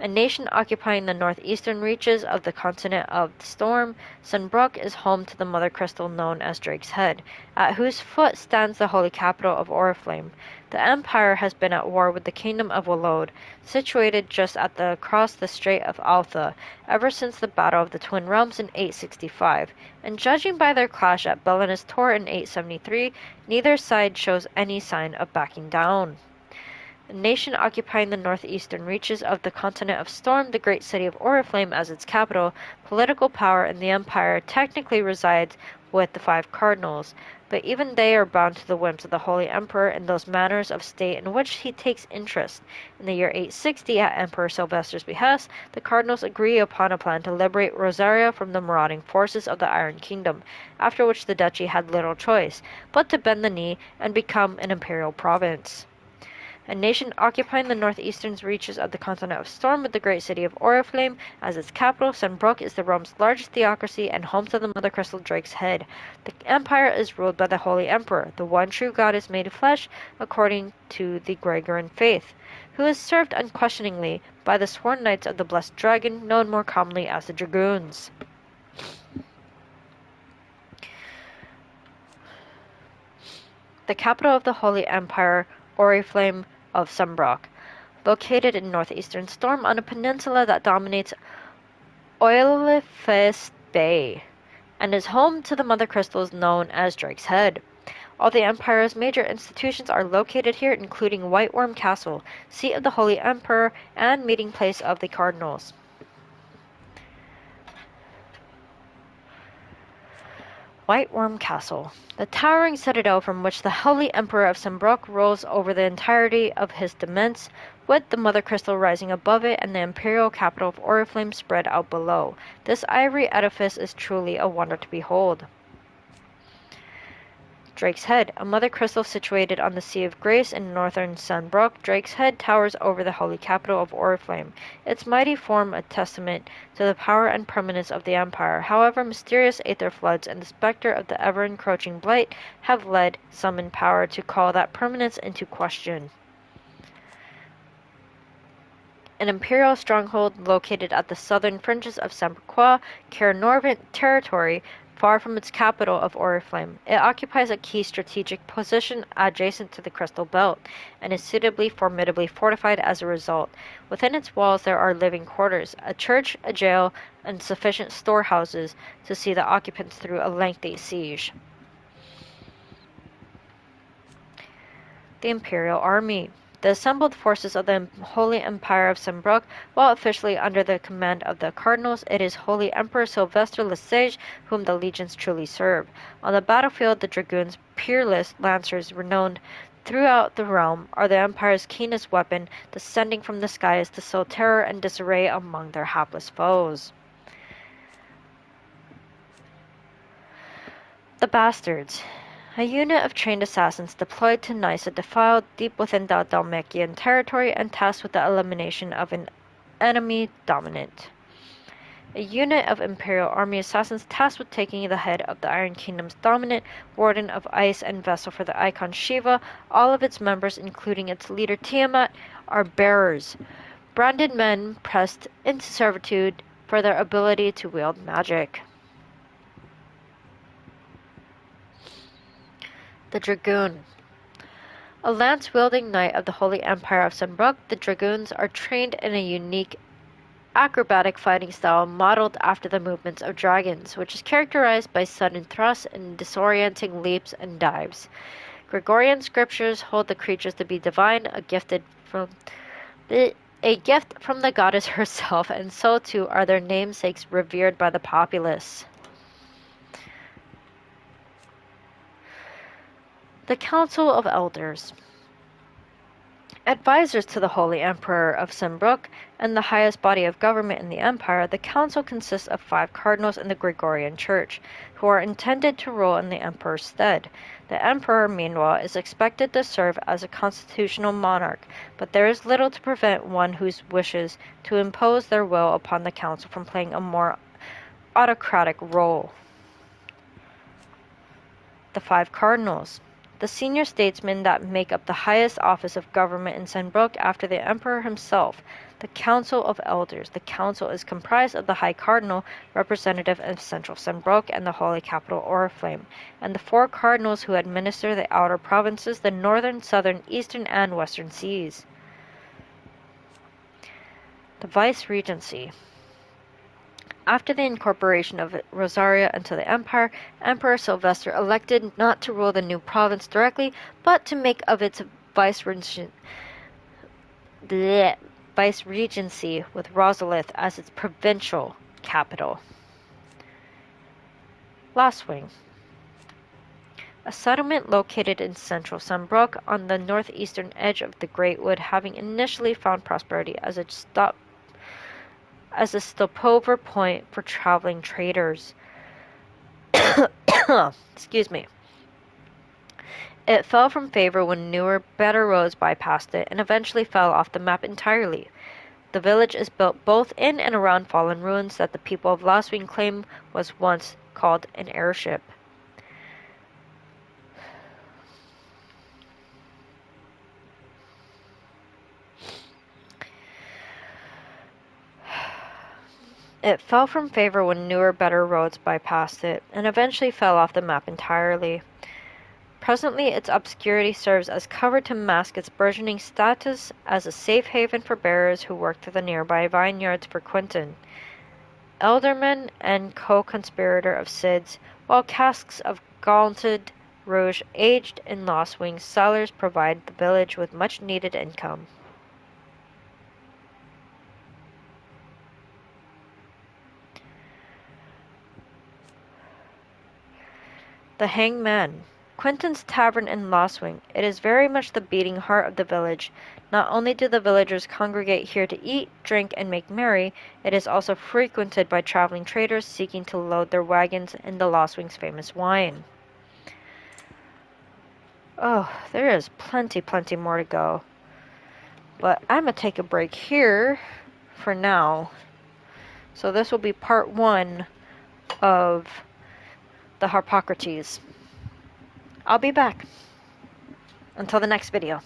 A nation occupying the northeastern reaches of the continent of the Storm, Simbrock is home to the Mother Crystal known as Drake's Head, at whose foot stands the holy capital of Oriflame. The Empire has been at war with the Kingdom of Wallode, situated just across the Strait of Altha, ever since the Battle of the Twin Realms in 865, and judging by their clash at Belenus Tor in 873, neither side shows any sign of backing down. A nation occupying the northeastern reaches of the continent of Storm, the great city of Oriflame as its capital, political power in the Empire technically resides with the five cardinals, but even they are bound to the whims of the Holy Emperor and those matters of state in which he takes interest. In the year 860, at Emperor Sylvester's behest, the cardinals agree upon a plan to liberate Rosaria from the marauding forces of the Iron Kingdom, after which the duchy had little choice but to bend the knee and become an imperial province. A nation occupying the northeastern reaches of the continent of Storm with the great city of Oriflame as its capital, Simbrock is the realm's largest theocracy and home to the Mother Crystal Drake's Head. The empire is ruled by the Holy Emperor, the one true goddess made flesh, according to the Gregorian faith, who is served unquestioningly by the sworn knights of the Blessed Dragon, known more commonly as the Dragoons. The capital of the Holy Empire, Oriflame of Simbrock, located in northeastern Storm on a peninsula that dominates Oilifest Bay, and is home to the Mother Crystals known as Drake's Head. All the Empire's major institutions are located here, including Whiteworm Castle, seat of the Holy Emperor and meeting place of the Cardinals. Whiteworm Castle, the towering citadel from which the Holy Emperor of Simbrock rules over the entirety of his demesne, with the Mother Crystal rising above it and the imperial capital of Oriflame spread out below. This ivory edifice is truly a wonder to behold. Drake's Head, a Mother Crystal situated on the Sea of Grace in northern Simbrock, Drake's Head towers over the holy capital of Oriflame. Its mighty form a testament to the power and permanence of the Empire. However, mysterious aether floods and the specter of the ever-encroaching blight have led some in power to call that permanence into question. An imperial stronghold located at the southern fringes of Sembroquois, Cairnorvant territory, far from its capital of Oriflame. It occupies a key strategic position adjacent to the Crystal Belt, and is suitably formidably fortified as a result. Within its walls there are living quarters, a church, a jail, and sufficient storehouses to see the occupants through a lengthy siege. The Imperial Army. The assembled forces of the Holy Empire of Simbrock, while officially under the command of the Cardinals, it is Holy Emperor Sylvester XVI whom the legions truly serve. On the battlefield, the dragoons, peerless lancers renowned throughout the realm, are the Empire's keenest weapon, descending from the skies to sow terror and disarray among their hapless foes. The Bastards. A unit of trained assassins deployed to Nysa defiled deep within the Dalmacian territory and tasked with the elimination of an enemy dominant. a unit of Imperial Army assassins tasked with taking the head of the Iron Kingdom's dominant Warden of Ice and vessel for the icon Shiva. All of its members, including its leader Tiamat, are bearers, branded men pressed into servitude for their ability to wield magic. The Dragoon. A lance-wielding knight of the Holy Empire of Sunbrook, the Dragoons are trained in a unique acrobatic fighting style modeled after the movements of dragons, which is characterized by sudden thrusts and disorienting leaps and dives. Gregorian scriptures hold the creatures to be divine, a gift from the goddess herself, and so too are their namesakes revered by the populace. The Council of Elders. Advisors to the Holy Emperor of Sunbrook and the highest body of government in the empire, the council consists of 5 cardinals in the Gregorian Church, who are intended to rule in the emperor's stead. The emperor, meanwhile, is expected to serve as a constitutional monarch, but there is little to prevent one who wishes to impose their will upon the council from playing a more autocratic role. The 5 cardinals. The senior statesmen that make up the highest office of government in Sunbrook after the emperor himself, the Council of Elders. The council is comprised of the High Cardinal, representative of Central Sunbrook and the Holy Capital Oriflame, and the 4 cardinals who administer the outer provinces, the northern, southern, eastern, and western seas. The Vice-Regency. After the incorporation of Roseiryu into the empire, Emperor Sylvester elected not to rule the new province directly, but to make of its vice-regency with Rosalith as its provincial capital. Lostwing. A settlement located in central Sunbrook on the northeastern edge of the Great Wood, having initially found prosperity as a stopover point for traveling traders. Excuse me. It fell from favor when newer, better roads bypassed it and eventually fell off the map entirely. The village is built both in and around fallen ruins that the people of Lostwing claim was once called an airship. It fell from favor when newer, better roads bypassed it, and eventually fell off the map entirely. Presently, its obscurity serves as cover to mask its burgeoning status as a safe haven for bearers who work through the nearby vineyards for Quinton, alderman and co-conspirator of Sid's, while casks of gauntlet rouge aged in Lostwing cellars provide the village with much-needed income. The Hangman. Quinton's Tavern in Lostwing. It is very much the beating heart of the village. Not only do the villagers congregate here to eat, drink, and make merry, it is also frequented by traveling traders seeking to load their wagons in the Lostwing's famous wine. Oh, there is plenty more to go. But I'm going to take a break here for now. So this will be part 1 of the Harpocrates. I'll be back. Until the next video.